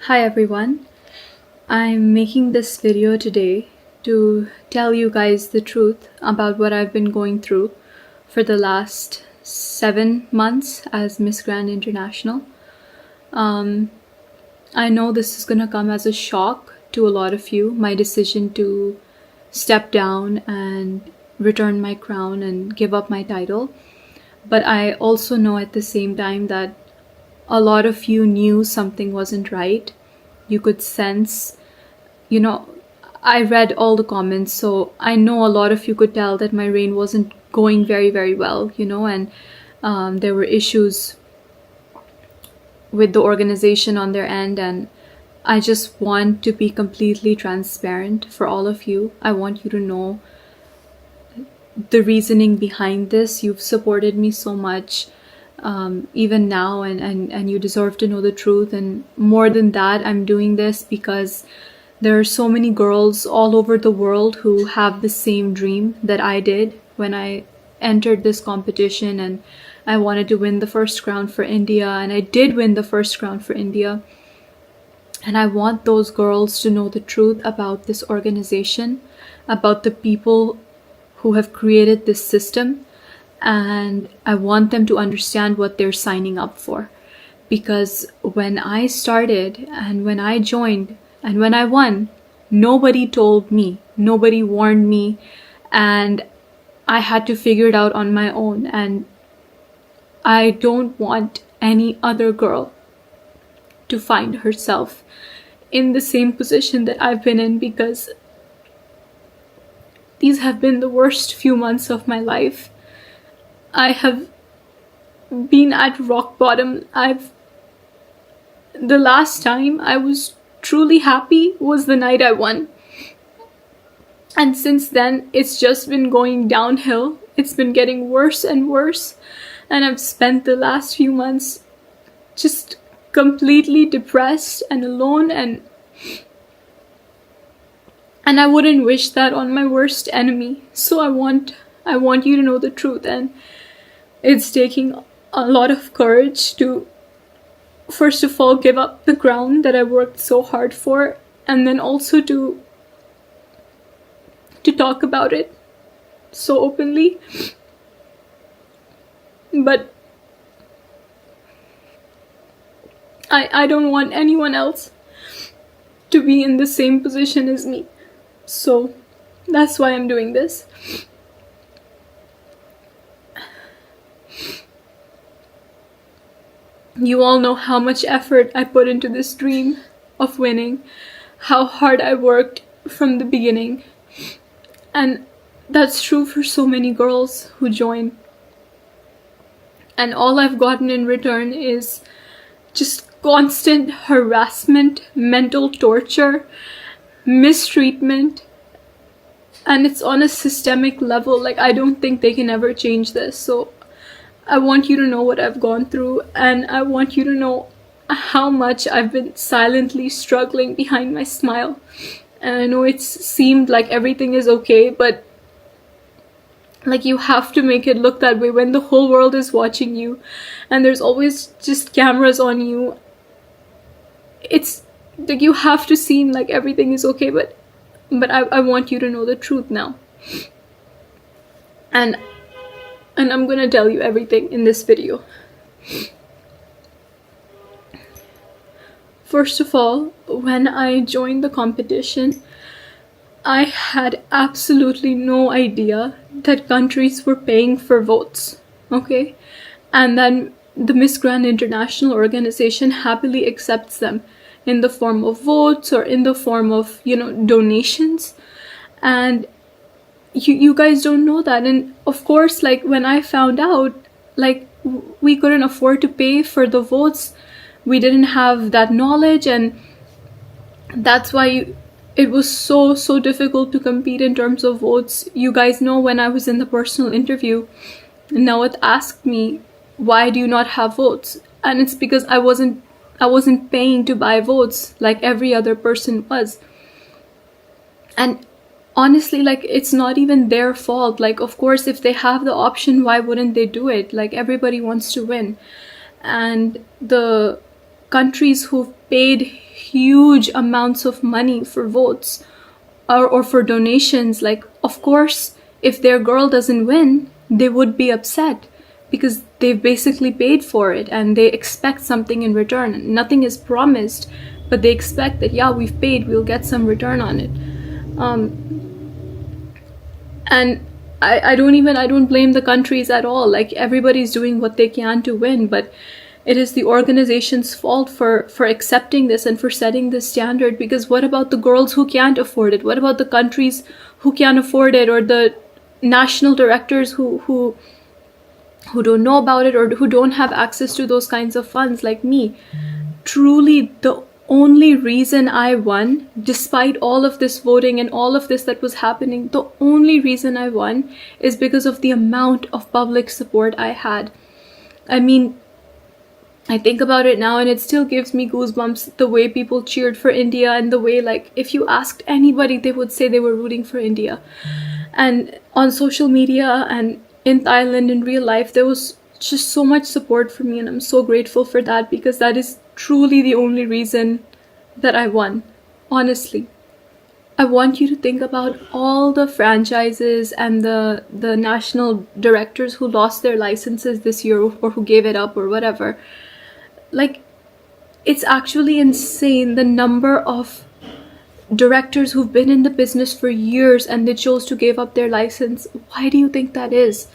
Hi everyone. I'm making this video today to tell you guys the truth about what I've been going through for the last 7 months as Miss Grand International. I know this is gonna come as a shock to a lot of you, my decision to step down and return my crown and give up my title. But I also know at the same time that a lot of you knew something wasn't right. You could sense, I read all the comments, so I know a lot of you could tell that my reign wasn't going very, very well, and there were issues with the organization on their end, and I just want to be completely transparent for all of you. I want you to know the reasoning behind this. You've supported me so much, even now, and you deserve to know the truth. And more than that, I'm doing this because there are so many girls all over the world who have the same dream that I did when I entered this competition, and I wanted to win the first crown for India, and I did win the first crown for India. And I want those girls to know the truth about this organization, about the people who have created this system, and I want them to understand what they're signing up for. Because when I started and when I joined and when I won, nobody told me, nobody warned me, and I had to figure it out on my own. And I don't want any other girl to find herself in the same position that I've been in, because these have been the worst few months of my life. I have been at rock bottom. The last time I was truly happy was the night I won. And since then, it's just been going downhill. It's been getting worse and worse. And I've spent the last few months just completely depressed and alone, and I wouldn't wish that on my worst enemy. So I want you to know the truth, and it's taking a lot of courage to, first of all, give up the crown that I worked so hard for, and then also to talk about it so openly. But I don't want anyone else to be in the same position as me. So that's why I'm doing this. You all know how much effort I put into this dream of winning, how hard I worked from the beginning. And that's true for so many girls who join. And all I've gotten in return is just constant harassment, mental torture, mistreatment. And it's on a systemic level. Like, I don't think they can ever change this. So I want you to know what I've gone through, and I want you to know how much I've been silently struggling behind my smile. And I know it's seemed like everything is okay, but like, you have to make it look that way when the whole world is watching you and there's always just cameras on you. It's like you have to seem like everything is okay, but I want you to know the truth now. And I'm gonna tell you everything in this video. First of all, when I joined the competition, I had absolutely no idea that countries were paying for votes, okay? And then the Miss Grand International organization happily accepts them in the form of votes or in the form of, donations. And you guys don't know that. And of course, like, when I found out, like, we couldn't afford to pay for the votes. We didn't have that knowledge, and that's why it was so difficult to compete in terms of votes. You guys know, when I was in the personal interview, Nawat asked me, why do you not have votes? And it's because I wasn't paying to buy votes like every other person was. And honestly, like, it's not even their fault. Like, of course, if they have the option, why wouldn't they do it? Like, everybody wants to win. And the countries who've paid huge amounts of money for votes or for donations, like, of course, if their girl doesn't win, they would be upset because they've basically paid for it and they expect something in return. Nothing is promised, but they expect that, yeah, we've paid, we'll get some return on it. And I don't blame the countries at all. Like, everybody's doing what they can to win, but it is the organization's fault for accepting this and for setting this standard. Because what about the girls who can't afford it? What about the countries who can't afford it, or the national directors who don't know about it, or who don't have access to those kinds of funds, like me? Truly, the only reason I won, despite all of this voting and all of this that was happening, the only reason I won is because of the amount of public support I had. I mean, I think about it now and it still gives me goosebumps, the way people cheered for India, and the way, like, if you asked anybody, they would say they were rooting for India. And on social media and in Thailand, in real life, there was just so much support for me, and I'm so grateful for that, because that is truly the only reason that I won. Honestly, I want you to think about all the franchises and the national directors who lost their licenses this year, or who gave it up or whatever. Like, it's actually insane, the number of directors who've been in the business for years and they chose to give up their license. Why do you think that is?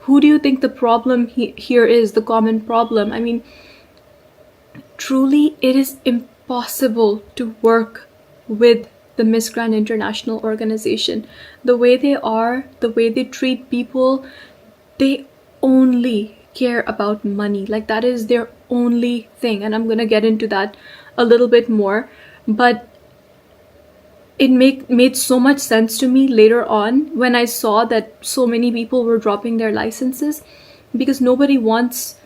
Who do you think the problem here is, the common problem? I mean, truly, it is impossible to work with the Miss Grand International organization. The way they are, the way they treat people, they only care about money. Like, that is their only thing. And I'm going to get into that a little bit more. But it made so much sense to me later on when I saw that so many people were dropping their licenses, because nobody wants,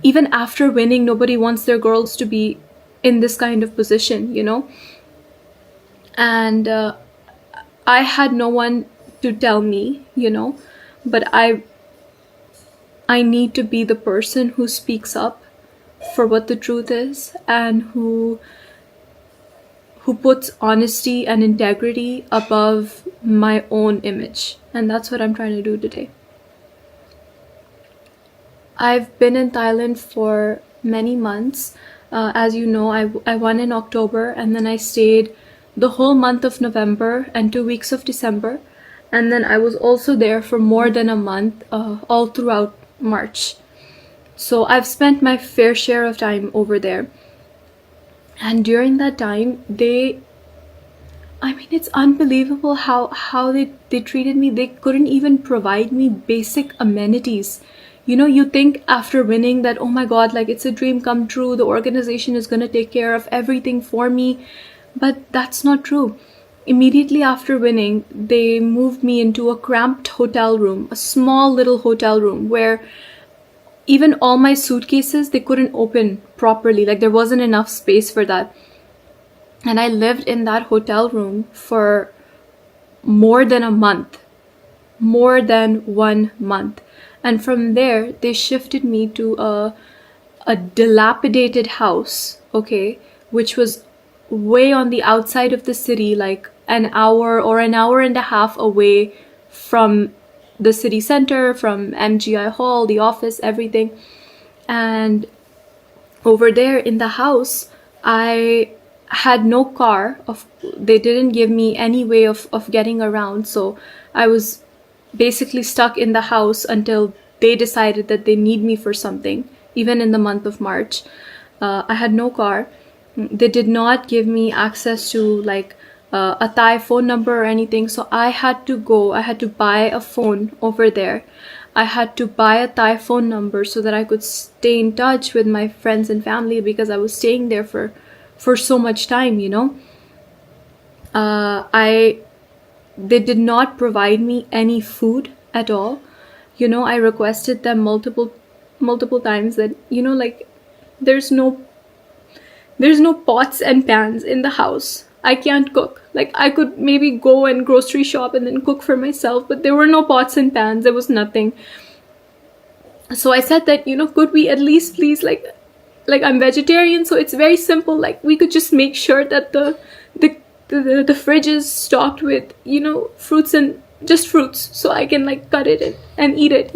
even after winning, nobody wants their girls to be in this kind of position, you know? And I had no one to tell me, you know, but I need to be the person who speaks up for what the truth is, and who puts honesty and integrity above my own image. And that's what I'm trying to do today. I've been in Thailand for many months. As you know, I won in October, and then I stayed the whole month of November and 2 weeks of December. And then I was also there for more than a month, all throughout March. So I've spent my fair share of time over there. And during that time, it's unbelievable how they treated me. They couldn't even provide me basic amenities. You know, you think after winning that, oh my God, like, it's a dream come true. The organization is going to take care of everything for me. But that's not true. Immediately after winning, they moved me into a cramped hotel room, a small little hotel room, where even all my suitcases, they couldn't open properly. Like, there wasn't enough space for that. And I lived in that hotel room for more than a month. More than 1 month. And from there, they shifted me to a dilapidated house, okay, which was way on the outside of the city, like an hour or an hour and a half away from the city center, from MGI Hall, the office, everything. And over there in the house, I had no car. They didn't give me any way of getting around. So I was basically stuck in the house until they decided that they need me for something, even in the month of March. I had no car. They did not give me access to, like, a Thai phone number or anything. So I had to buy a phone over there. I had to buy a Thai phone number so that I could stay in touch with my friends and family, because I was staying there for so much time, you know. They did not provide me any food at all. You know, I requested them multiple times that, you know, like, there's no pots and pans in the house. I can't cook. Like, I could maybe go and grocery shop and then cook for myself, but there were no pots and pans. There was nothing. So I said that, you know, could we at least please, like, like I'm vegetarian, so it's very simple. Like we could just make sure that the fridge is stocked with, fruits, and just fruits, so I can like cut it and eat it,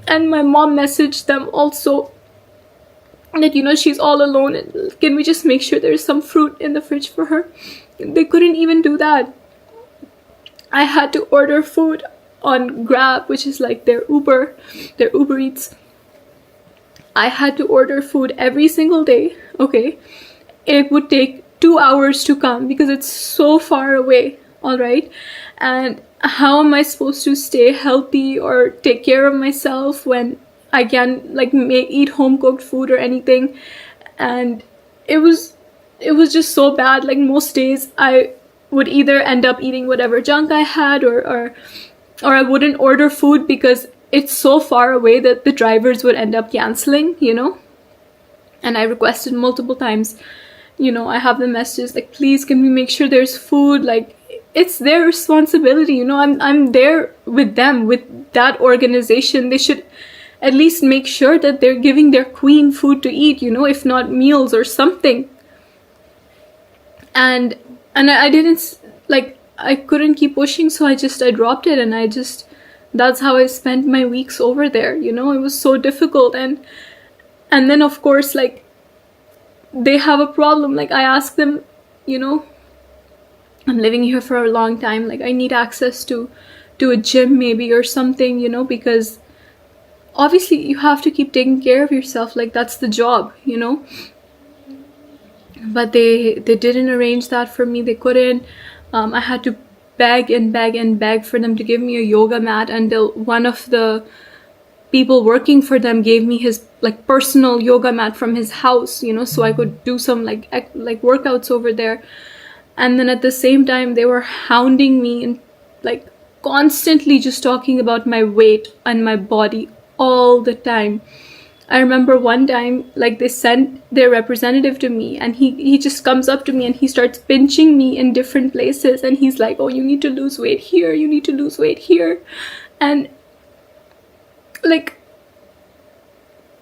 And my mom messaged them also that, she's all alone, and can we just make sure there's some fruit in the fridge for her? They couldn't even do that. I had to order food on Grab, which is like their Uber Eats. I had to order food every single day, okay? It would take 2 hours to come because it's so far away, all right? And how am I supposed to stay healthy or take care of myself when I can't like eat home cooked food or anything? And it was just so bad. Like most days I would either end up eating whatever junk I had, or I wouldn't order food because it's so far away that the drivers would end up canceling, And I requested multiple times, I have the messages like, please, can we make sure there's food? Like, it's their responsibility, I'm there with them, with that organization. They should at least make sure that they're giving their queen food to eat, if not meals or something. And I didn't, like, I couldn't keep pushing, so I dropped it, and that's how I spent my weeks over there, It was so difficult. And then, of course, like, they have a problem. Like, I asked them, I'm living here for a long time, like, I need access to a gym maybe or something, because obviously you have to keep taking care of yourself, like, that's the job, But they didn't arrange that for me. They couldn't. I had to beg and beg and beg for them to give me a yoga mat, until one of the people working for them gave me his like personal yoga mat from his house, so I could do some like workouts over there. And then at the same time, they were hounding me and like constantly just talking about my weight and my body all the time. I remember one time, like, they sent their representative to me, and he just comes up to me and he starts pinching me in different places, and he's like, oh, you need to lose weight here, you need to lose weight here. And like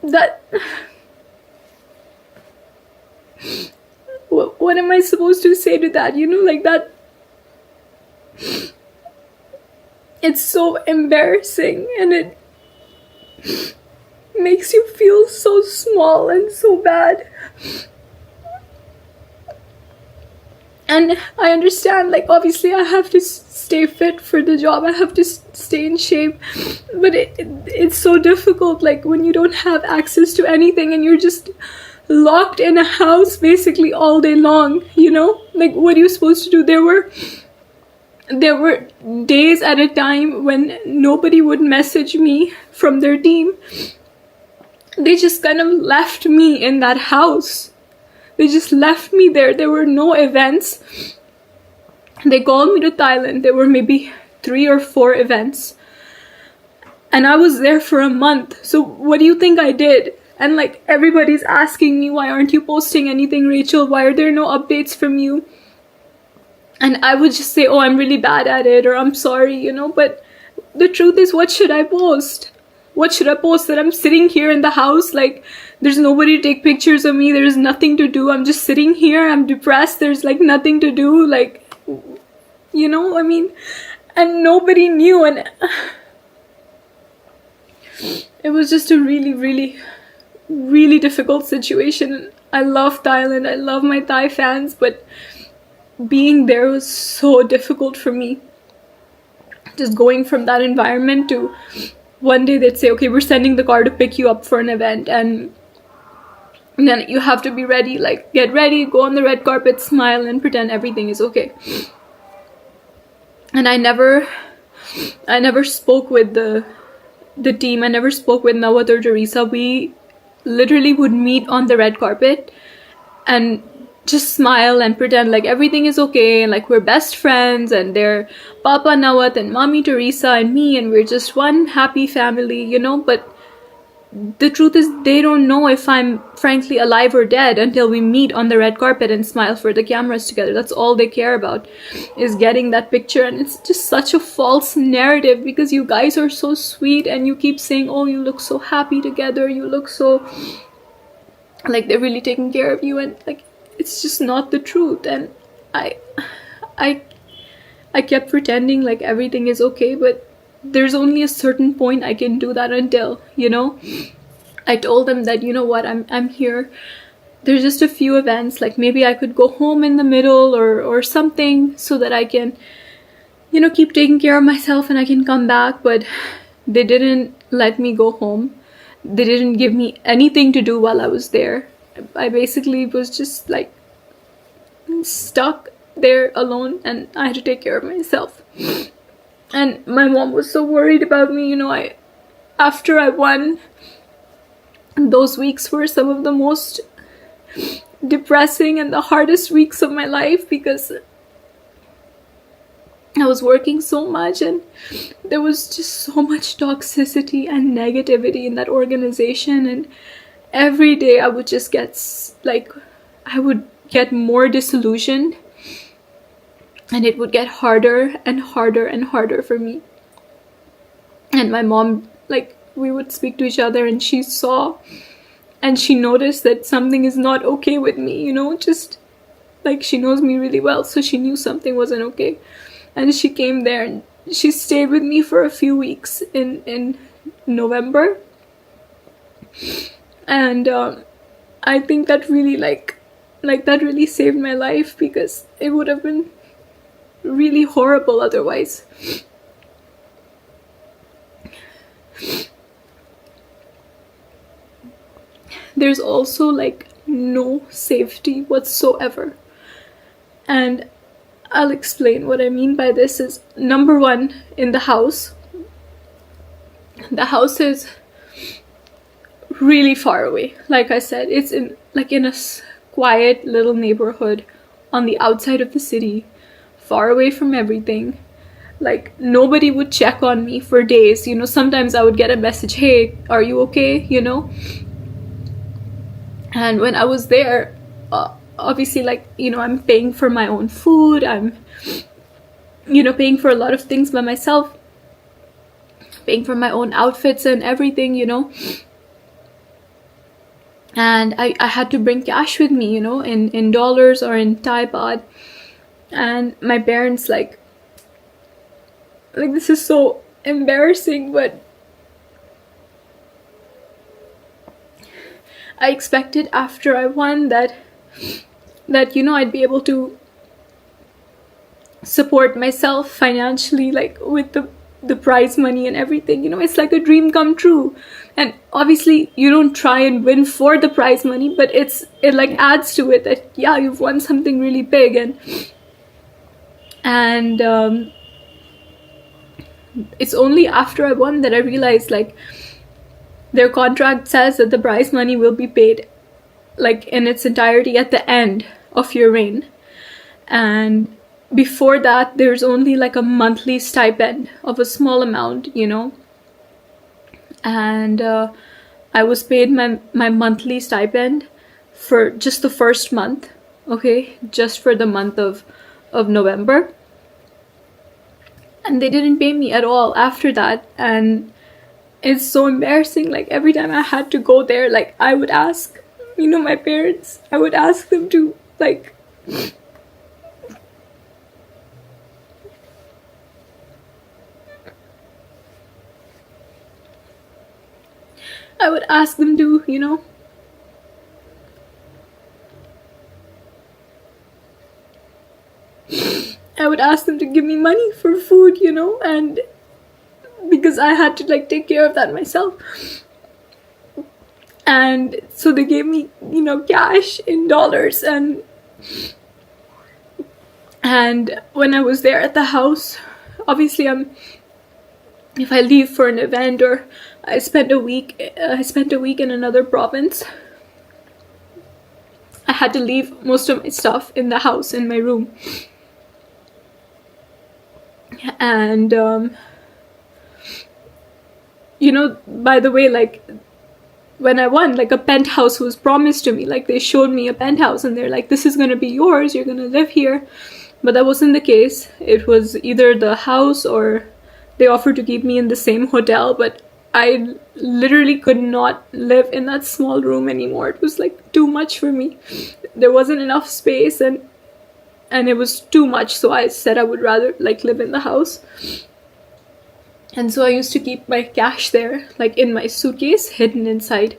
that, what am I supposed to say to that, like that? It's so embarrassing, and it makes you feel so small and so bad. And I understand, like, obviously I have to stay fit for the job, I have to stay in shape, but it's so difficult, like, when you don't have access to anything and you're just locked in a house basically all day long, like, what are you supposed to do? There were days at a time when nobody would message me from their team. They just kind of left me in that house. They just left me there. There were no events. They called me to Thailand. There were maybe 3 or 4 events. And I was there for a month. So what do you think I did? And like, everybody's asking me, why aren't you posting anything, Rachel? Why are there no updates from you? And I would just say, oh, I'm really bad at it, or I'm sorry, But the truth is, what should I post? What should I post? That I'm sitting here in the house, like, there's nobody to take pictures of me, there's nothing to do, I'm just sitting here, I'm depressed, there's like nothing to do, like, I mean, and nobody knew, and it was just a really, really, really difficult situation. I love Thailand, I love my Thai fans, but being there was so difficult for me. Just going from that environment to one day they'd say, okay, we're sending the car to pick you up for an event, and then you have to be ready, like, get ready, go on the red carpet, smile, and pretend everything is okay. And I never spoke with the team. I never spoke with Nawat or Teresa. We literally would meet on the red carpet and just smile and pretend like everything is okay, and like we're best friends, and they're Papa Nawat and Mommy Teresa and me, and we're just one happy family, But the truth is, they don't know if I'm frankly alive or dead until we meet on the red carpet and smile for the cameras together. That's all they care about, is getting that picture. And it's just such a false narrative, because you guys are so sweet and you keep saying, oh, you look so happy together, you look so like they're really taking care of you, and like it's just not the truth. And I I I kept pretending like everything is okay, but there's only a certain point I can do that until, I told them that, you know what, I'm here. There's just a few events, like maybe I could go home in the middle or something so that I can, keep taking care of myself and I can come back. But they didn't let me go home. They didn't give me anything to do while I was there. I basically was just like stuck there alone, and I had to take care of myself. And my mom was so worried about me. After I won, those weeks were some of the most depressing and the hardest weeks of my life, because I was working so much and there was just so much toxicity and negativity in that organization. And every day I would just I would get more disillusioned, and it would get harder and harder and harder for me. And my mom, we would speak to each other, and she saw and she noticed that something is not okay with me, just like she knows me really well, so she knew something wasn't okay. And she came there and she stayed with me for a few weeks in November. And I think that really that really saved my life, because it would have been really horrible otherwise. There's also no safety whatsoever. And I'll explain what I mean by this. Is number one, in the house is really far away. Like I said, it's in a quiet little neighborhood on the outside of the city, far away from everything. Nobody would check on me for days. Sometimes I would get a message, hey, are you okay? And when I was there, obviously, I'm paying for my own food. I'm, paying for a lot of things by myself, paying for my own outfits and everything, And I had to bring cash with me, in dollars or in Thai baht. And my parents, this is so embarrassing, but I expected after I won that I'd be able to support myself financially, with the prize money and everything. It's like a dream come true. And obviously you don't try and win for the prize money, but it adds to it that, yeah, you've won something really big. And it's only after I won that I realized, their contract says that the prize money will be paid in its entirety at the end of your reign. And before that, there's only a monthly stipend of a small amount, And I was paid my monthly stipend for just the first month, okay, just for the month of November. And they didn't pay me at all after that. And it's so embarrassing. Every time I had to go there, I would ask, my parents, I would ask them to, I would ask them to, I would ask them to give me money for food, and because I had to take care of that myself. And so they gave me, cash in dollars. And when I was there at the house, obviously if I leave for an event or I spent a week in another province, I had to leave most of my stuff in the house, in my room. And by the way, when I won, a penthouse was promised to me. They showed me a penthouse and they're this is gonna be yours, you're gonna live here. But that wasn't the case. It was either the house or they offered to keep me in the same hotel, but I literally could not live in that small room anymore. It was like too much for me. There wasn't enough space, and it was too much, so I said I would rather like live in the house. And so I used to keep my cash there, like in my suitcase, hidden inside.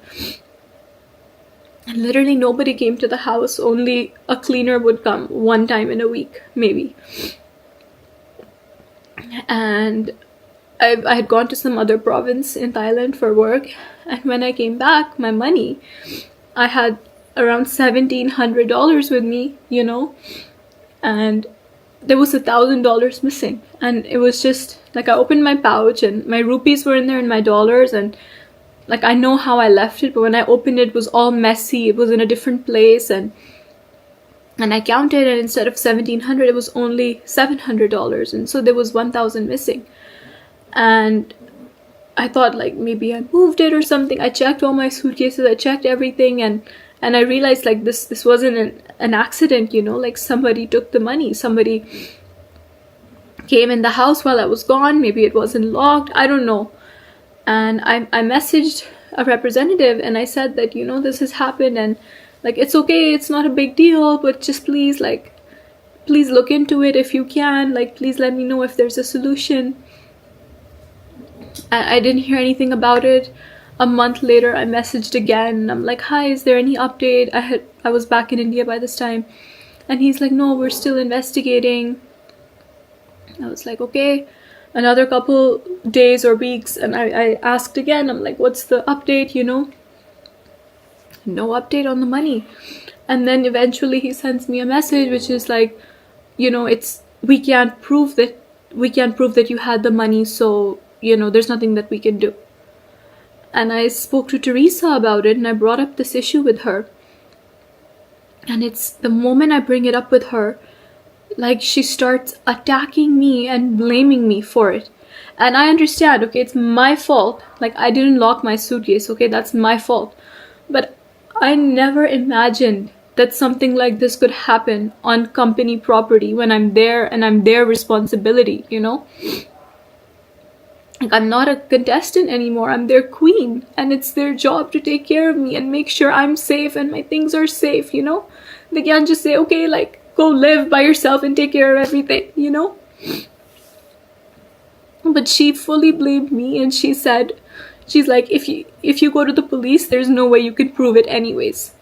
And literally nobody came to the house. Only a cleaner would come one time in a week, maybe. And I had gone to some other province in Thailand for work, and when I came back, my money, I had around $1,700 with me, and there was $1,000 missing. And it was just like I opened my pouch and my rupees were in there and my dollars, and like I know how I left it, but when I opened it, it was all messy. It was in a different place, and I counted, and instead of $1,700, it was only $700, and so there was $1,000 missing. And I thought like maybe I moved it or something. I checked all my suitcases, I checked everything, and I realized like this wasn't an accident, like somebody took the money. Somebody came in the house while I was gone. Maybe it wasn't locked, I don't know. And I messaged a representative and I said that, this has happened, and like it's okay, it's not a big deal, but just please look into it if you can. Like, please let me know if there's a solution. I didn't hear anything about it. A month later, I messaged again. I'm like, hi, is there any update? I was back in India by this time. And he's like, no, we're still investigating. I was like, okay. Another couple days or weeks, and I asked again. I'm like, what's the update, No update on the money. And then eventually he sends me a message which is like, we can't prove that you had the money, so there's nothing that we can do. And I spoke to Teresa about it, and I brought up this issue with her. And it's the moment I bring it up with her, like she starts attacking me and blaming me for it. And I understand, okay, it's my fault. Like, I didn't lock my suitcase, okay, that's my fault. But I never imagined that something like this could happen on company property when I'm there and I'm their responsibility, Like, I'm not a contestant anymore. I'm their queen, and it's their job to take care of me and make sure I'm safe and my things are safe, They can't just say, okay, like, go live by yourself and take care of everything, But she fully blamed me, and she's like, if you go to the police, there's no way you can prove it anyways,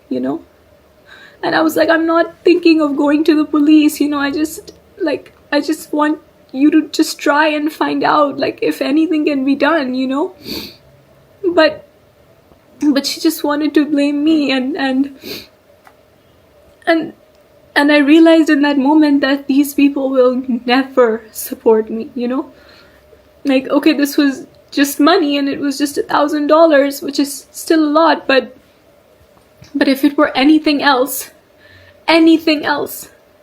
And I was like, I'm not thinking of going to the police, I just want you to just try and find out, like, if anything can be done, But she just wanted to blame me, and I realized in that moment that these people will never support me, Like, okay, this was just money, and it was just $1,000, which is still a lot, but if it were anything else,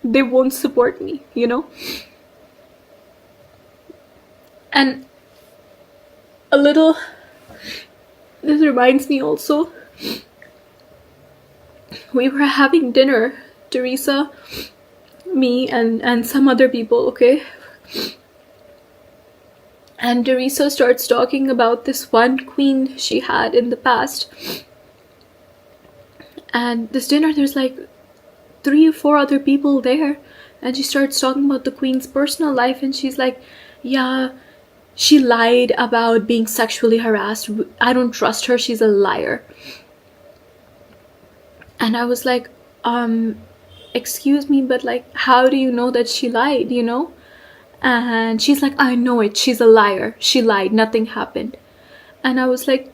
they won't support me, And this reminds me also, we were having dinner, Teresa, me, and some other people, okay? And Teresa starts talking about this one queen she had in the past. And this dinner, there's like 3 or 4 other people there. And she starts talking about the queen's personal life, and she's like, yeah, she lied about being sexually harassed. I don't trust her. She's a liar. And I was like, excuse me, but like, how do you know that she lied, And she's like, I know it. She's a liar. She lied. Nothing happened. And I was like,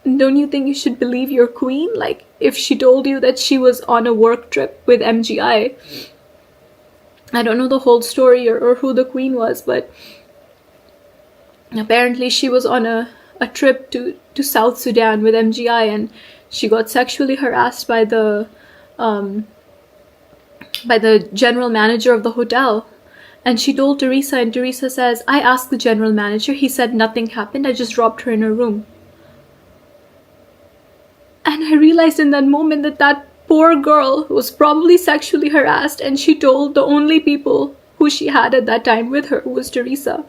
don't you think you should believe your queen? Like, if she told you that she was on a work trip with MGI, I don't know the whole story or who the queen was, but apparently she was on a trip to South Sudan with MGI, and she got sexually harassed by the general manager of the hotel. And she told Teresa, and Teresa says, I asked the general manager, he said nothing happened, I just dropped her in her room. And I realized in that moment that poor girl was probably sexually harassed, and she told the only people who she had at that time with her was Teresa.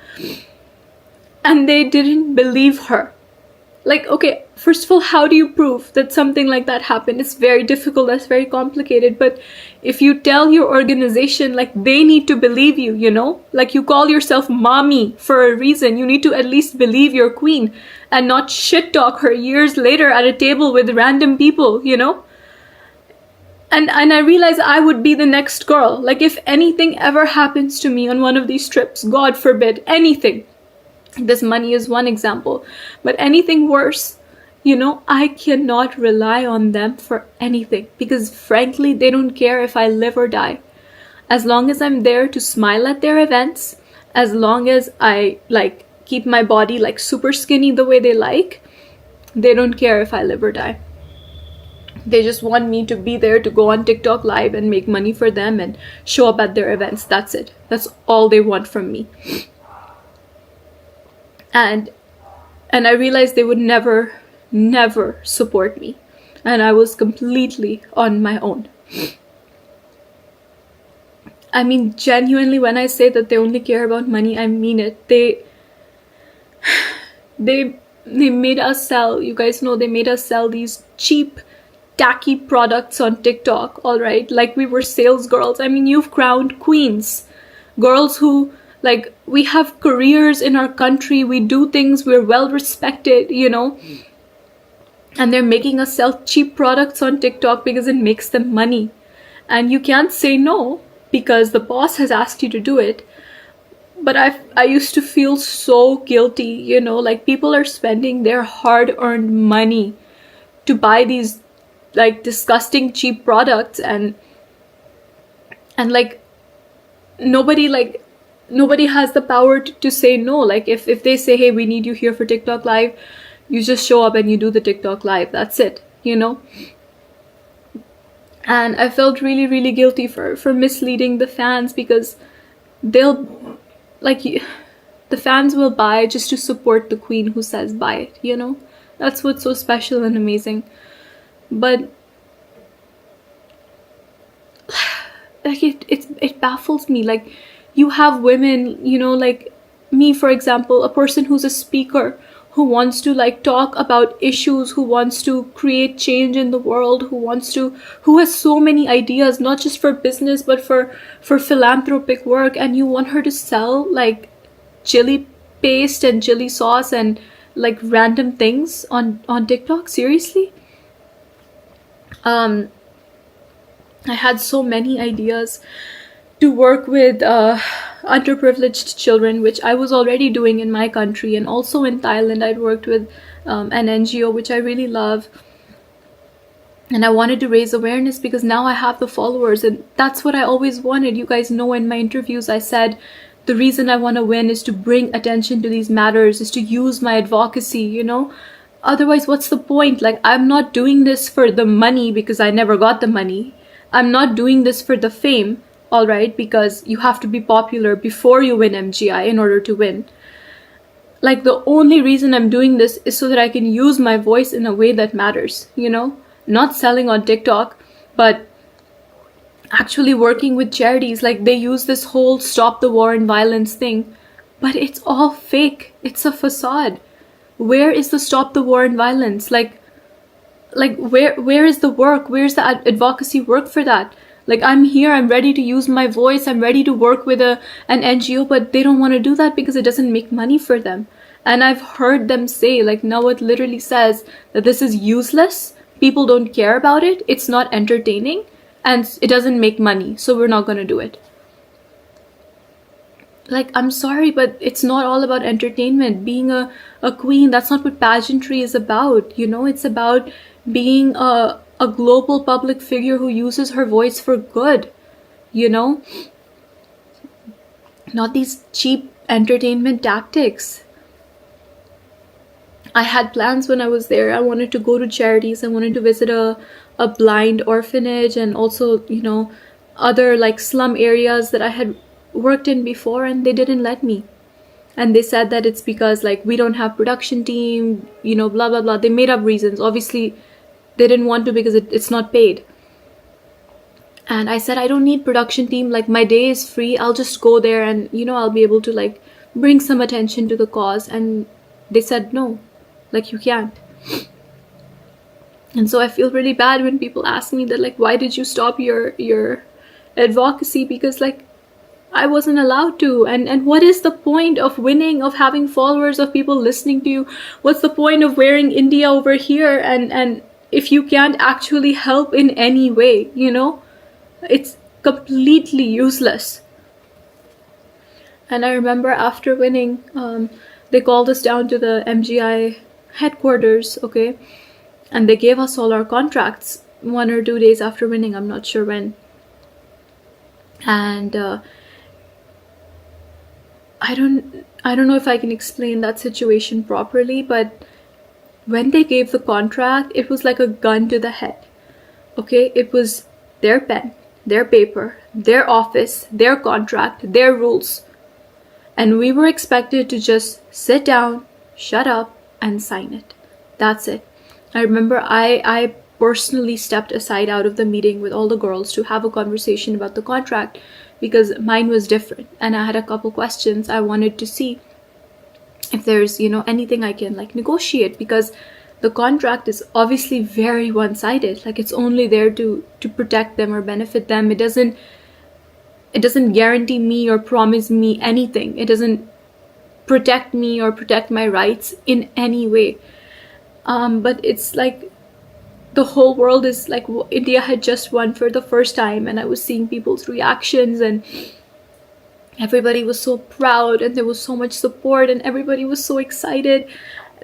And they didn't believe her. Like, okay, first of all, how do you prove that something like that happened? It's very difficult, that's very complicated. But if you tell your organization, like, they need to believe you, you know? Like, you call yourself mommy for a reason. You need to at least believe your queen and not shit talk her years later at a table with random people, you know? And I realize I would be the next girl. Like, if anything ever happens to me on one of these trips, God forbid, anything, this money is one example, but anything worse, you know, I cannot rely on them for anything, because frankly, they don't care if I live or die. As long as I'm there to smile at their events, as long as I like keep my body like super skinny the way they like, they don't care if I live or die. They just want me to be there to go on TikTok live and make money for them and show up at their events. That's it. That's all they want from me. And I realized they would never support me. And I was completely on my own. I mean, genuinely, when I say that they only care about money, I mean it. They made us sell, you guys know, they made us sell these cheap, tacky products on TikTok, all right? Like we were sales girls. I mean, you've crowned queens. Girls who, like, we have careers in our country, we do things, we're well respected, you know? And they're making us sell cheap products on TikTok because it makes them money. And you can't say no because the boss has asked you to do it. But I used to feel so guilty, you know, like people are spending their hard-earned money to buy these like disgusting cheap products and like nobody has the power to say no. Like if they say, hey, we need you here for TikTok live, you just show up and you do the TikTok live. That's it, you know? And I felt really, really guilty for misleading the fans, because they'll, like, the fans will buy just to support the queen who says buy it, you know? That's what's so special and amazing. But like it baffles me. Like, you have women, you know, like me, for example, a person who's a speaker, who wants to like talk about issues, who wants to create change in the world, who has so many ideas, not just for business, but for philanthropic work. And you want her to sell like chili paste and chili sauce and like random things on TikTok? Seriously? I had so many ideas to work with underprivileged children, which I was already doing in my country, and also in Thailand I'd worked with an NGO which I really love, and I wanted to raise awareness because now I have the followers, and that's what I always wanted. You guys know, in my interviews I said the reason I want to win is to bring attention to these matters, is to use my advocacy, you know? Otherwise, what's the point? Like, I'm not doing this for the money because I never got the money. I'm not doing this for the fame, all right, because you have to be popular before you win MGI in order to win. Like, the only reason I'm doing this is so that I can use my voice in a way that matters, you know? Not selling on TikTok, but actually working with charities. Like, they use this whole stop the war and violence thing, but it's all fake. It's a facade. Where is the stop the war and violence? Like where is the work? Where's the advocacy work for that? Like, I'm here, I'm ready to use my voice, I'm ready to work with an NGO, but they don't want to do that because it doesn't make money for them. And I've heard them say, like, Nawat literally says that this is useless, people don't care about it, it's not entertaining, and it doesn't make money, so we're not going to do it. Like, I'm sorry, but it's not all about entertainment. Being a queen, that's not what pageantry is about, you know? It's about being a global public figure who uses her voice for good, you know? Not these cheap entertainment tactics. I had plans when I was there. I wanted to go to charities. I wanted to visit a blind orphanage, and also, you know, other like slum areas that I had worked in before, and they didn't let me. And they said that it's because like we don't have production team, you know, blah blah blah. They made up reasons. Obviously they didn't want to because it's not paid. And I said, I don't need production team, like my day is free, I'll just go there and, you know, I'll be able to like bring some attention to the cause. And they said no. Like, you can't. And so I feel really bad when people ask me that, like, why did you stop your advocacy? Because, like, I wasn't allowed to. And what is the point of winning, of having followers, of people listening to you? What's the point of wearing India over here, and if you can't actually help in any way, you know? It's completely useless. And I remember after winning, they called us down to the MGI headquarters, okay? And they gave us all our contracts 1 or 2 days after winning, I'm not sure when. And I don't know if I can explain that situation properly, but when they gave the contract, it was like a gun to the head. Okay, it was their pen, their paper, their office, their contract, their rules. And we were expected to just sit down, shut up, and sign it. That's it. I remember I personally stepped aside out of the meeting with all the girls to have a conversation about the contract, because mine was different and I had a couple questions. I wanted to see if there's, you know, anything I can like negotiate, because the contract is obviously very one-sided. Like, it's only there to protect them or benefit them. It doesn't guarantee me or promise me anything. It doesn't protect me or protect my rights in any way. But it's like the whole world is like, India had just won for the first time, and I was seeing people's reactions, and everybody was so proud, and there was so much support, and everybody was so excited.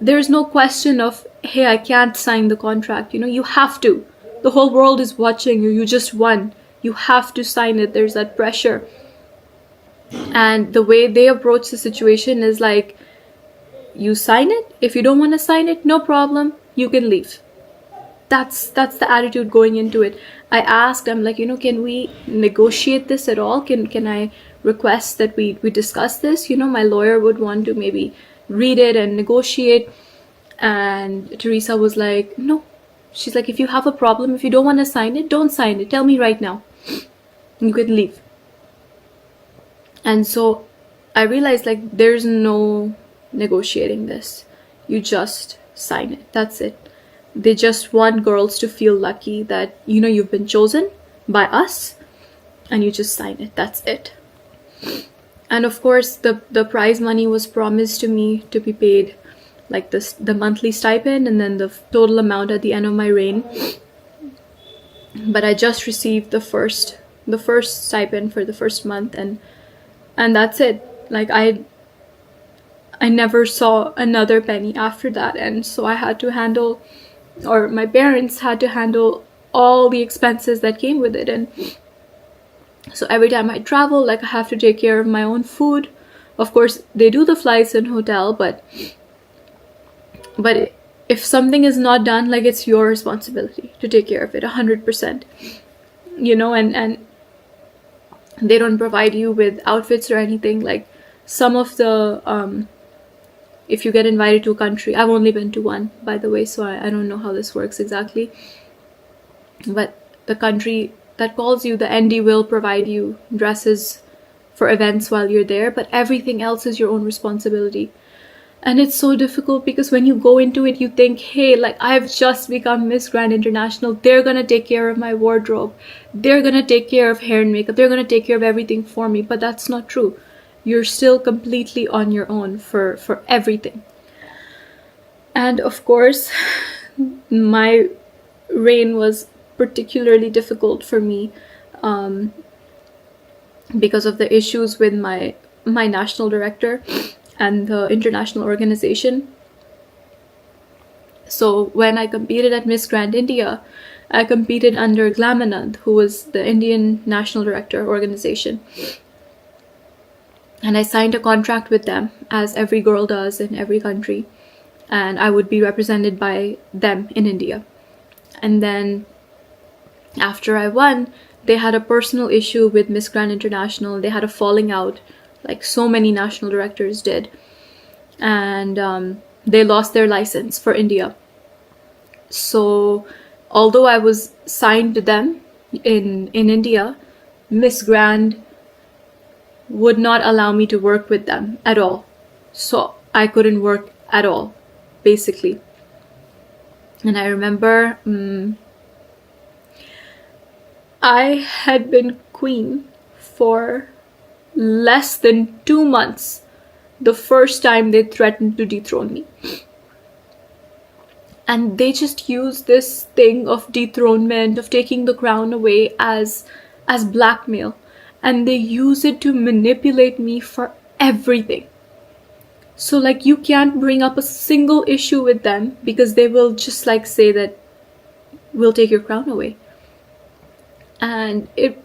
There's no question of, hey, I can't sign the contract. You know, you have to. The whole world is watching you. You just won. You have to sign it. There's that pressure. And the way they approach the situation is like, you sign it. If you don't want to sign it, no problem. You can leave. That's the attitude going into it. I asked, I'm like, you know, can we negotiate this at all? Can I request that we discuss this? You know, my lawyer would want to maybe read it and negotiate. And Teresa was like, no. She's like, if you have a problem, if you don't want to sign it, don't sign it. Tell me right now. You can leave. And so I realized, like, there's no negotiating this. You just sign it. That's it. They just want girls to feel lucky that, you know, you've been chosen by us, and you just sign it. That's it. And of course, the prize money was promised to me to be paid, like the monthly stipend, and then the total amount at the end of my reign. But I just received the first stipend for the first month, and that's it. Like, I never saw another penny after that. And so I had to handle, or my parents had to handle, all the expenses that came with it. And so every time I travel, like, I have to take care of my own food. Of course, they do the flights and hotel, but if something is not done, like, it's your responsibility to take care of it 100%. You know, and they don't provide you with outfits or anything. Like, some of the if you get invited to a country, I've only been to one, by the way, so I don't know how this works exactly, but the country that calls you, the ND, will provide you dresses for events while you're there, but everything else is your own responsibility. And it's so difficult, because when you go into it, you think, hey, like, I've just become Miss Grand International. They're gonna take care of my wardrobe. They're gonna take care of hair and makeup. They're gonna take care of everything for me. But that's not true. You're still completely on your own for everything. And of course, my reign was particularly difficult for me because of the issues with my national director and the international organization. So when I competed at Miss Grand India, I competed under Glamanand, who was the Indian National Director organization. And I signed a contract with them, as every girl does in every country. And I would be represented by them in India. And then after I won, they had a personal issue with Miss Grand International. They had a falling out, like so many national directors did. And they lost their license for India. So although I was signed to them in India, Miss Grand would not allow me to work with them at all. So I couldn't work at all. basically. And I remember I had been queen for less than 2 months the first time they threatened to dethrone me. And they just use this thing of dethronement, of taking the crown away, as blackmail. And they use it to manipulate me for everything. So like, you can't bring up a single issue with them because they will just like say that we'll take your crown away. And it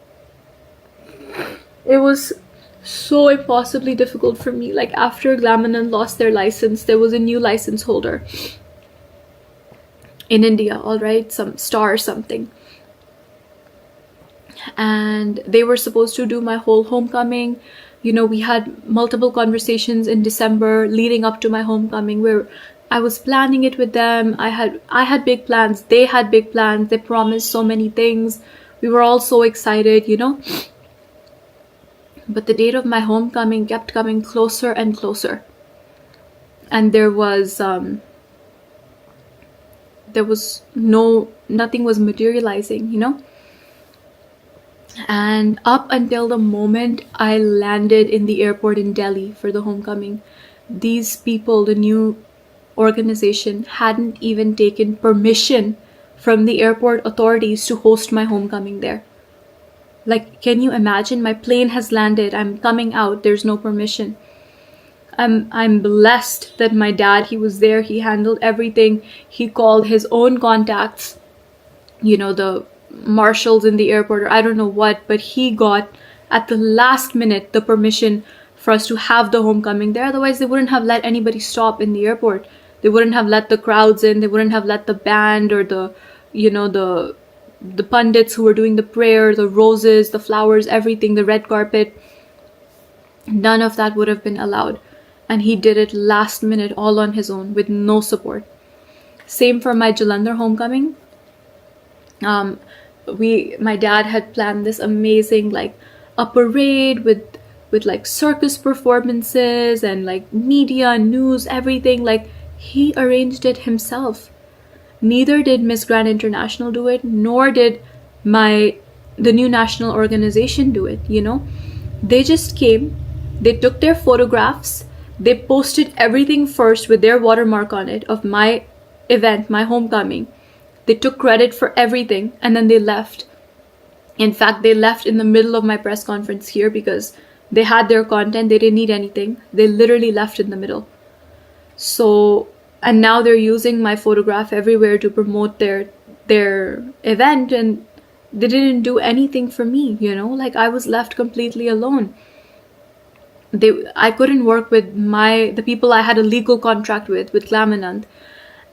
was so impossibly difficult for me. Like, after Glamanan lost their license, there was a new license holder in India, all right, some star or something. And they were supposed to do my whole homecoming. You know, we had multiple conversations in December leading up to my homecoming where I was planning it with them. I had big plans. They had big plans. They promised so many things. We were all so excited, you know. But the date of my homecoming kept coming closer and closer. And there was nothing was materializing, you know. And up until the moment I landed in the airport in Delhi for the homecoming, these people, the new organization, hadn't even taken permission from the airport authorities to host my homecoming there. Like, can you imagine? My plane has landed, I'm coming out, there's no permission. I'm blessed that my dad, he was there, he handled everything. He called his own contacts, you know, the marshals in the airport, or I don't know what, but he got at the last minute the permission for us to have the homecoming there. Otherwise, they wouldn't have let anybody stop in the airport. They wouldn't have let the crowds in. They wouldn't have let the band or the pundits who were doing the prayer, the roses, the flowers, everything, the red carpet. None of that would have been allowed. And he did it last minute, all on his own, with no support. Same for my Jalandhar homecoming. My dad had planned this amazing, like, a parade with like circus performances and like media, news, everything. Like, he arranged it himself. Neither did Miss Grand International do it, nor did the new national organization do it, you know. They just came, they took their photographs, they posted everything first with their watermark on it of my event, my homecoming. They took credit for everything, and then they left. In fact, they left in the middle of my press conference here because they had their content. They didn't need anything. They literally left in the middle. So, and now they're using my photograph everywhere to promote their event, and they didn't do anything for me, you know? Like, I was left completely alone. I couldn't work with the people I had a legal contract with Glamanand.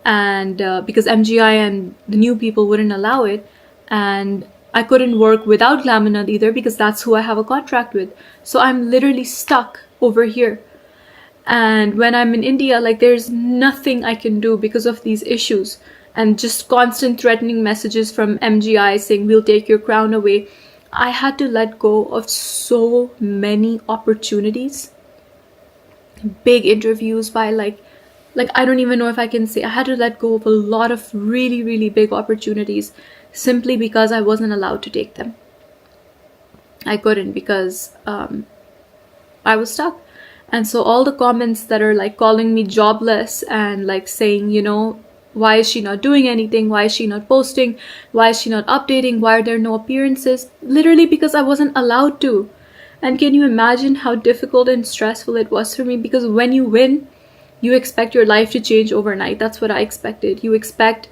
And because MGI and the new people wouldn't allow it, and I couldn't work without Glamanand either because that's who I have a contract with. So I'm literally stuck over here. And when I'm in India, like, there's nothing I can do because of these issues and just constant threatening messages from MGI saying we'll take your crown away. I had to let go of so many opportunities, big interviews by like I don't even know if I can say. I had to let go of a lot of really, really big opportunities simply because I wasn't allowed to take them. I couldn't because I was stuck. And so all the comments that are like calling me jobless and like saying, you know, why is she not doing anything? Why is she not posting? Why is she not updating? Why are there no appearances? Literally because I wasn't allowed to. And can you imagine how difficult and stressful it was for me? Because when you win, you expect your life to change overnight. That's what I expected. You expect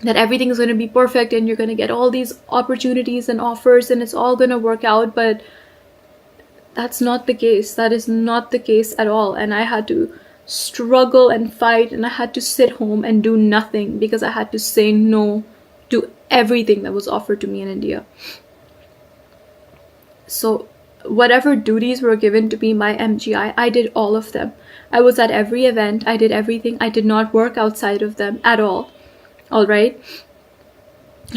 that everything is going to be perfect and you're going to get all these opportunities and offers and it's all going to work out. But that's not the case. That is not the case at all. And I had to struggle and fight, and I had to sit home and do nothing because I had to say no to everything that was offered to me in India. So whatever duties were given to me by MGI, I did all of them. I was at every event. I did everything. I did not work outside of them at all. All right.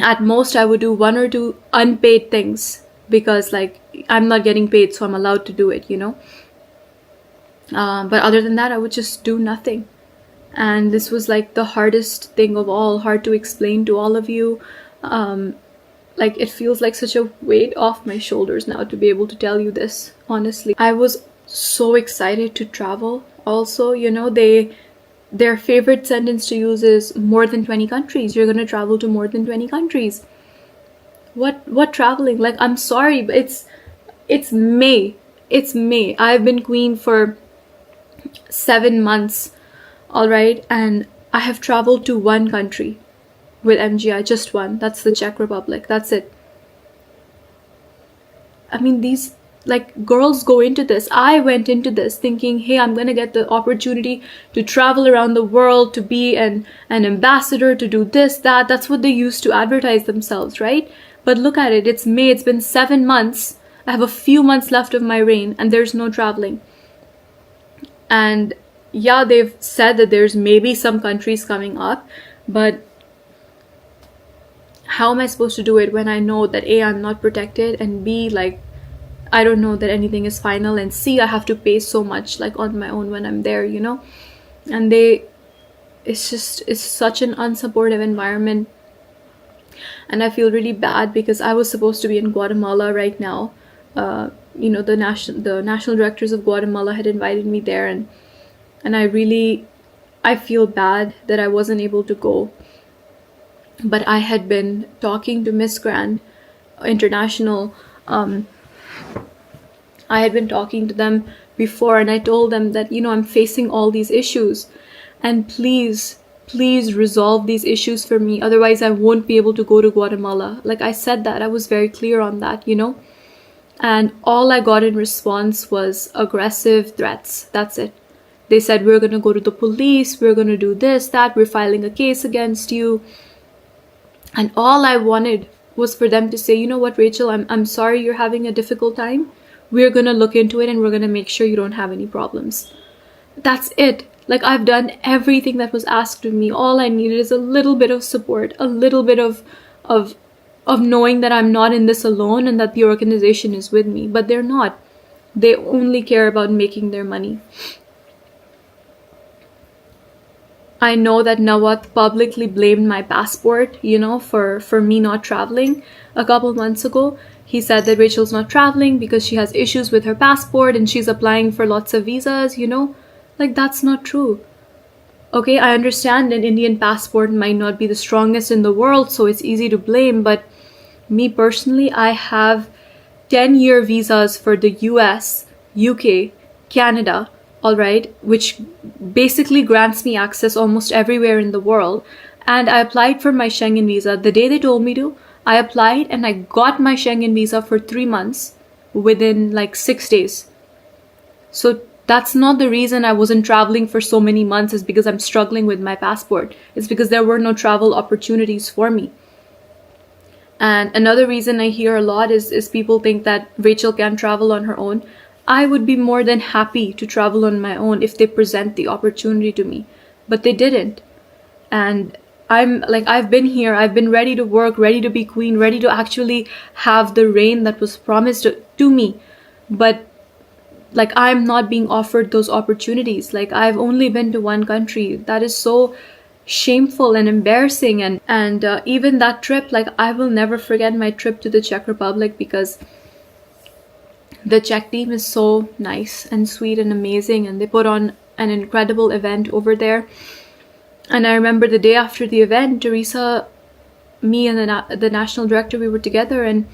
At most, I would do 1 or 2 unpaid things because, like, I'm not getting paid, so I'm allowed to do it, you know. But other than that, I would just do nothing. And this was like the hardest thing of all, hard to explain to all of you. Like it feels like such a weight off my shoulders now to be able to tell you this. Honestly, I was so excited to travel. Also, their favorite sentence to use is more than 20 countries. You're going to travel to more than 20 countries. What traveling? Like, I'm sorry, but it's May. It's May. I've been queen for 7 months, all right, and I have traveled to one country with MGI, just one. That's the Czech Republic. That's it. I mean, these like girls go into this. I went into this thinking, hey, I'm gonna get the opportunity to travel around the world, to be an ambassador, to do this, that. That's what they used to advertise themselves, right? But look at it. It's May. It's been 7 months. I have a few months left of my reign, and there's no traveling. And yeah, they've said that there's maybe some countries coming up, but how am I supposed to do it when I know that A, I'm not protected, and B, like, I don't know that anything is final, and C, I have to pay so much like on my own when I'm there, and it's such an unsupportive environment. And I feel really bad because I was supposed to be in Guatemala right now. The national directors of Guatemala had invited me there, and I feel bad that I wasn't able to go. But I had been talking to Miss Grand International. I had been talking to them before, and I told them that, I'm facing all these issues, and please resolve these issues for me. Otherwise, I won't be able to go to Guatemala. Like, I said that. I was very clear on that, And all I got in response was aggressive threats. That's it. They said, we're going to go to the police. We're going to do this, that. We're filing a case against you. And all I wanted was for them to say, you know what, Rachel, I'm sorry you're having a difficult time. We're going to look into it, and we're going to make sure you don't have any problems. That's it. Like, I've done everything that was asked of me. All I needed is a little bit of support, a little bit of knowing that I'm not in this alone and that the organization is with me. But they're not. They only care about making their money. I know that Nawat publicly blamed my passport, for me not traveling a couple months ago. He said that Rachel's not traveling because she has issues with her passport and she's applying for lots of visas, Like, that's not true. Okay, I understand an Indian passport might not be the strongest in the world, so it's easy to blame, but me personally, I have 10-year visas for the US, UK, Canada, all right, which basically grants me access almost everywhere in the world. And I applied for my Schengen visa the day they told me to. I applied and I got my Schengen visa for 3 months within like 6 days. So that's not the reason I wasn't traveling for so many months, is because I'm struggling with my passport. It's because there were no travel opportunities for me. And another reason I hear a lot is people think that Rachel can't travel on her own. I would be more than happy to travel on my own if they present the opportunity to me. But they didn't. And I've been here, I've been ready to work, ready to be queen, ready to actually have the reign that was promised to me. But I'm not being offered those opportunities. I've only been to one country. That is so shameful and embarrassing. And even that trip, I will never forget my trip to the Czech Republic, because the Czech team is so nice and sweet and amazing, and they put on an incredible event over there. And I remember the day after the event, Teresa, me and the national director, we were together, and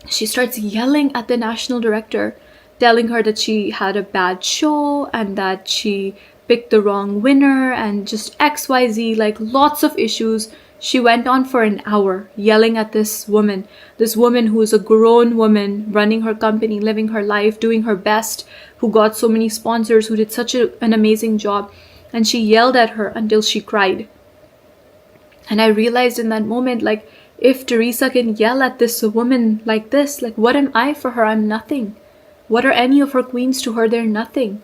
she starts yelling at the national director, telling her that she had a bad show and that she picked the wrong winner and just XYZ, lots of issues. She went on for an hour yelling at this woman who is a grown woman running her company, living her life, doing her best, who got so many sponsors, who did such an amazing job. And she yelled at her until she cried. And I realized in that moment, if Teresa can yell at this woman like this, what am I for her? I'm nothing. What are any of her queens to her? They're nothing.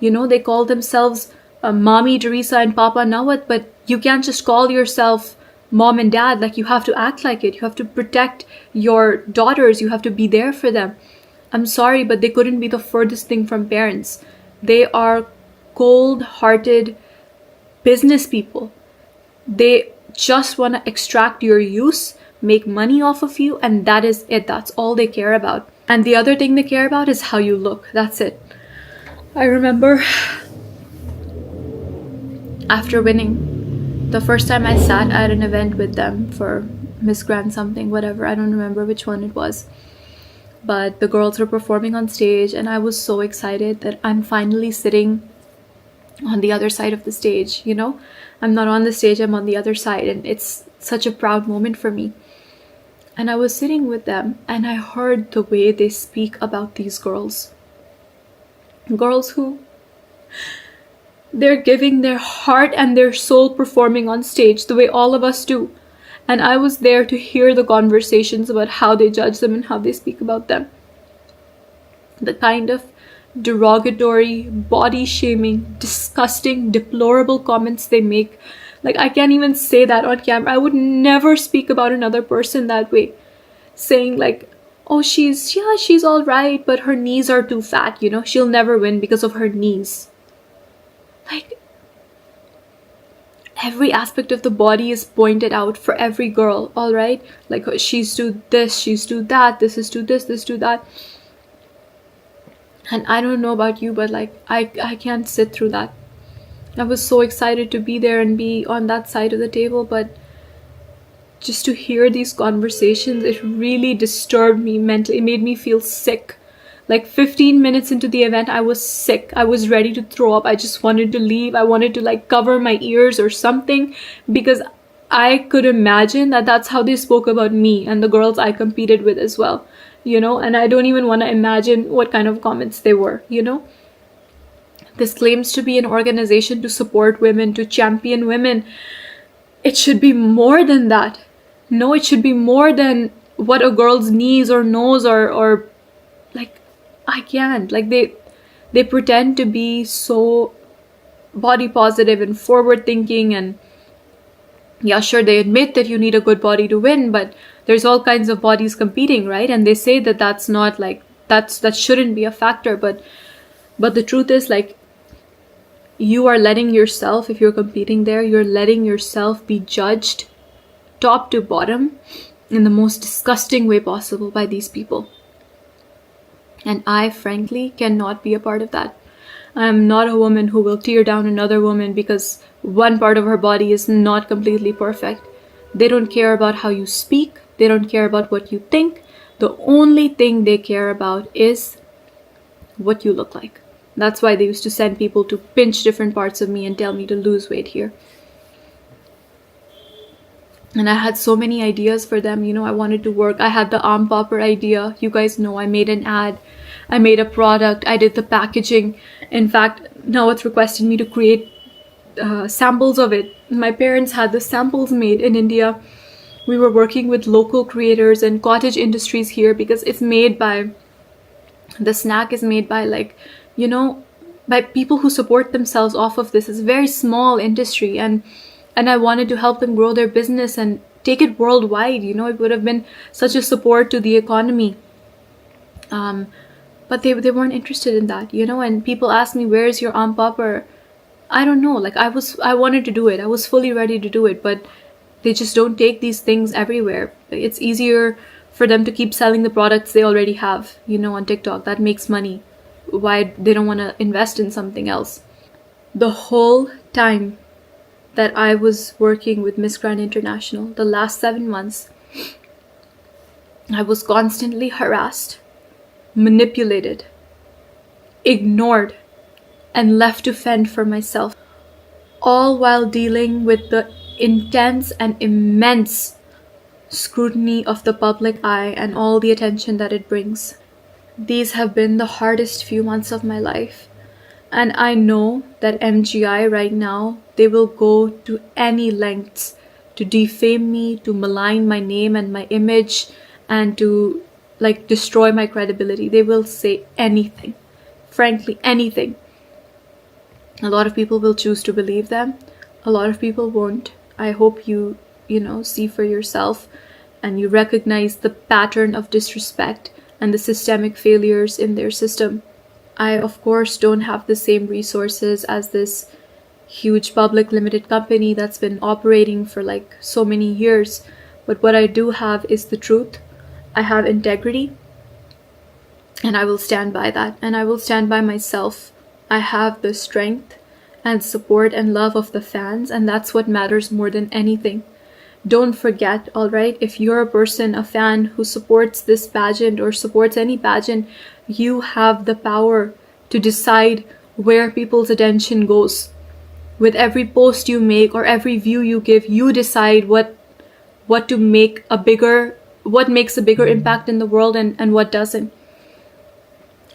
They call themselves Mommy Teresa and Papa Nawat, but you can't just call yourself mom and dad. You have to act like it. You have to protect your daughters. You have to be there for them. I'm sorry, but they couldn't be the furthest thing from parents. They are cold-hearted business people. They just want to extract your use, make money off of you, and that is it. That's all they care about. And the other thing they care about is how you look. That's it. I remember after winning, the first time I sat at an event with them for Miss Grand something, whatever, I don't remember which one it was. But the girls were performing on stage, and I was so excited that I'm finally sitting on the other side of the stage, you know? I'm not on the stage, I'm on the other side, and it's such a proud moment for me. And I was sitting with them, and I heard the way they speak about these girls. Girls who they're giving their heart and their soul performing on stage the way all of us do. And I was there to hear the conversations about how they judge them and how they speak about them. The kind of derogatory, body-shaming, disgusting, deplorable comments they make. Like, I can't even say that on camera. I would never speak about another person that way. Saying like, oh, she's all right, but her knees are too fat, you know? She'll never win because of her knees. Like, every aspect of the body is pointed out for every girl, all right? Like, she's do this, she's do that, this is do this do that. And I don't know about you, but like, I can't sit through that. I was so excited to be there and be on that side of the table, but just to hear these conversations, it really disturbed me mentally. It made me feel sick. Like 15 minutes into the event, I was sick. I was ready to throw up. I just wanted to leave. I wanted to like cover my ears or something, because I could imagine that that's how they spoke about me and the girls I competed with as well, you know? And I don't even want to imagine what kind of comments they were, you know? This claims to be an organization to support women, to champion women. It should be more than that. No, it should be more than what a girl's knees or nose or like, I can't. Like, they pretend to be so body positive and forward thinking, and yeah, sure, they admit that you need a good body to win, but there's all kinds of bodies competing, right? And they say that that's not like, that shouldn't be a factor, but the truth is, like, you are letting yourself, if you're competing there, you're letting yourself be judged top to bottom in the most disgusting way possible by these people. And I frankly cannot be a part of that. I'm not a woman who will tear down another woman because one part of her body is not completely perfect. They don't care about how you speak. They don't care about what you think. The only thing they care about is what you look like. That's why they used to send people to pinch different parts of me and tell me to lose weight here. And I had so many ideas for them. You know, I wanted to work. I had the arm popper idea. You guys know I made an ad. I made a product. I did the packaging. In fact, now it's requesting me to create samples of it. My parents had the samples made in India. We were working with local creators and cottage industries here, because it's made by, the snack is made by, like, you know, by people who support themselves off of this. It's a very small industry, and I wanted to help them grow their business and take it worldwide. You know, it would have been such a support to the economy. But they weren't interested in that, you know. And people ask me, where's your arm popper? I don't know. Like, I wanted to do it. I was fully ready to do it, but they just don't take these things everywhere. It's easier for them to keep selling the products they already have, you know, on TikTok. That makes money. Why they don't want to invest in something else? The whole time that I was working with Miss Grand International, the last 7 months, I was constantly harassed, manipulated, ignored, and left to fend for myself, all while dealing with the intense and immense scrutiny of the public eye and all the attention that it brings. These have been the hardest few months of my life. And I know that MGI right now, they will go to any lengths to defame me, to malign my name and my image, and to like destroy my credibility. They will say anything, frankly, anything. A lot of people will choose to believe them. A lot of people won't. I hope you know, see for yourself and you recognize the pattern of disrespect and the systemic failures in their system. I, of course, don't have the same resources as this huge public limited company that's been operating for like so many years. But what I do have is the truth. I have integrity, and I will stand by that, and I will stand by myself. I have the strength and support and love of the fans, and that's what matters more than anything. Don't forget, alright, if you're a person, a fan who supports this pageant or supports any pageant, you have the power to decide where people's attention goes. With every post you make or every view you give, you decide what makes a bigger impact in the world and what doesn't.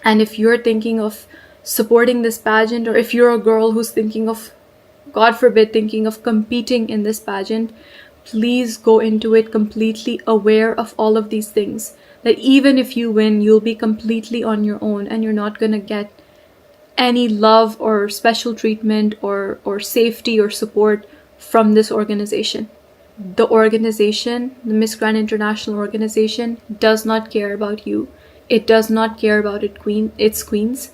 And if you're thinking of supporting this pageant, or if you're a girl who's thinking of, God forbid, thinking of competing in this pageant, please go into it completely aware of all of these things. That even if you win, you'll be completely on your own, and you're not gonna get any love or special treatment or safety or support from this organization. The organization, the Miss Grand International organization, does not care about you. It does not care about its queens.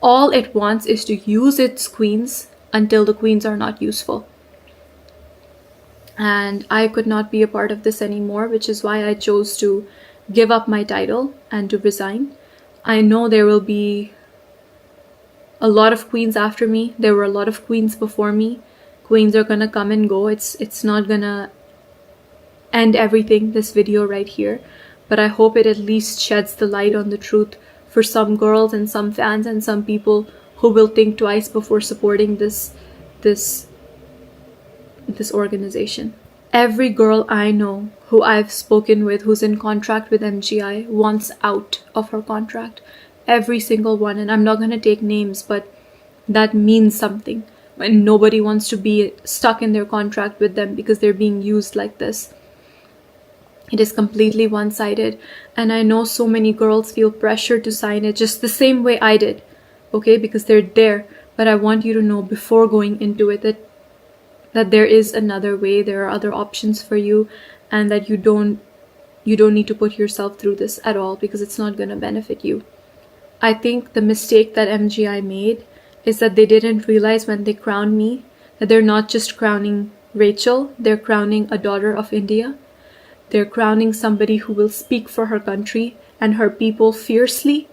All it wants is to use its queens until the queens are not useful. And I could not be a part of this anymore, which is why I chose to give up my title and to resign. I know there will be a lot of queens after me. There were a lot of queens before me. Queens are gonna come and go. It's not gonna end everything, this video right here. But I hope it at least sheds the light on the truth for some girls and some fans and some people who will think twice before supporting this organization. Every girl I know who I've spoken with who's in contract with MGI wants out of her contract. Every single one. And I'm not going to take names, but that means something. And nobody wants to be stuck in their contract with them because they're being used like this. It is completely one-sided. And I know so many girls feel pressure to sign it just the same way I did. Okay, because they're there. But I want you to know before going into it that there is another way, there are other options for you, and that you don't need to put yourself through this at all, because it's not going to benefit you. I think the mistake that MGI made is that they didn't realize when they crowned me that they're not just crowning Rachel, they're crowning a daughter of India. They're crowning somebody who will speak for her country and her people fiercely.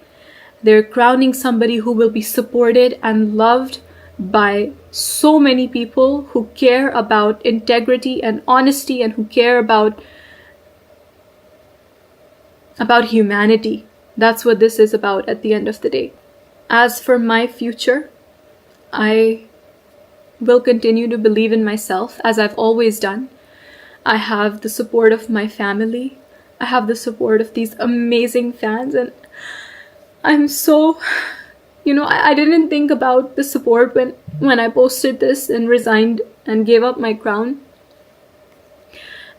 They're crowning somebody who will be supported and loved by so many people who care about integrity and honesty and who care about humanity. That's what this is about at the end of the day. As for my future, I will continue to believe in myself as I've always done. I have the support of my family. I have the support of these amazing fans, and I'm so, I didn't think about the support when I posted this and resigned and gave up my crown.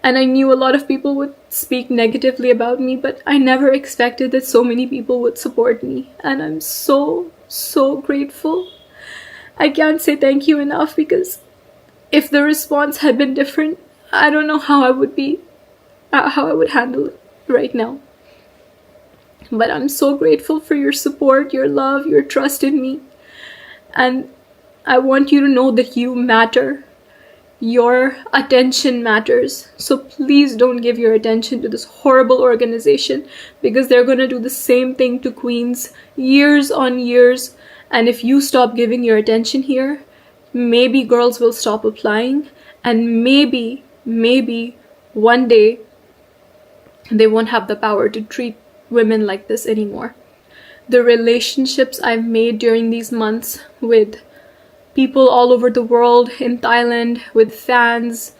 And I knew a lot of people would speak negatively about me, but I never expected that so many people would support me. And I'm so, so grateful. I can't say thank you enough, because if the response had been different, I don't know how I would handle it right now. But I'm so grateful for your support, your love, your trust in me. And I want you to know that you matter. Your attention matters. So please don't give your attention to this horrible organization, because they're going to do the same thing to queens years on years. And if you stop giving your attention here, maybe girls will stop applying, and maybe one day they won't have the power to treat women like this anymore. The relationships I've made during these months with people all over the world, in Thailand, with fans,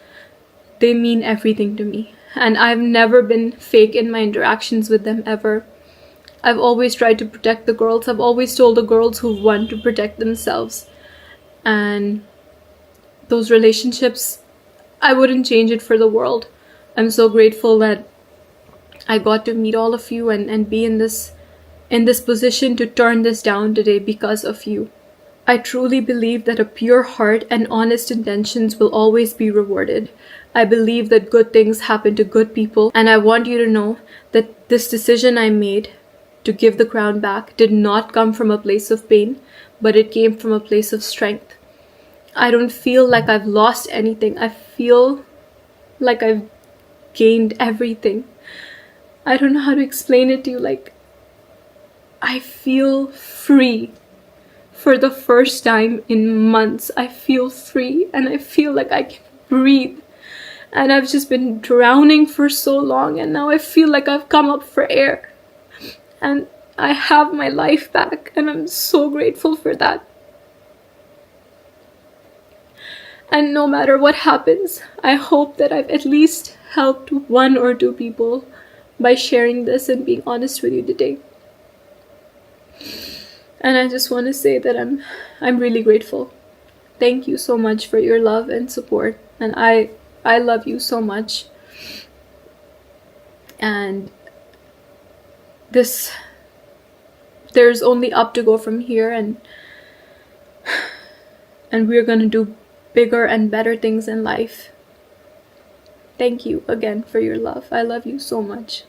they mean everything to me. And I've never been fake in my interactions with them ever. I've always tried to protect the girls. I've always told the girls who've won to protect themselves. And those relationships, I wouldn't change it for the world. I'm so grateful that I got to meet all of you and be in this position to turn this down today because of you. I truly believe that a pure heart and honest intentions will always be rewarded. I believe that good things happen to good people, and I want you to know that this decision I made to give the crown back did not come from a place of pain, but it came from a place of strength. I don't feel like I've lost anything. I feel like I've gained everything. I don't know how to explain it to you. Like, I feel free. For the first time in months, I feel free, and I feel like I can breathe. And I've just been drowning for so long, and now I feel like I've come up for air. And I have my life back, and I'm so grateful for that. And no matter what happens, I hope that I've at least helped one or two people by sharing this and being honest with you today. And I just want to say that I'm really grateful. Thank you so much for your love and support. And I love you so much. And there's only up to go from here, and we're going to do bigger and better things in life. Thank you again for your love. I love you so much.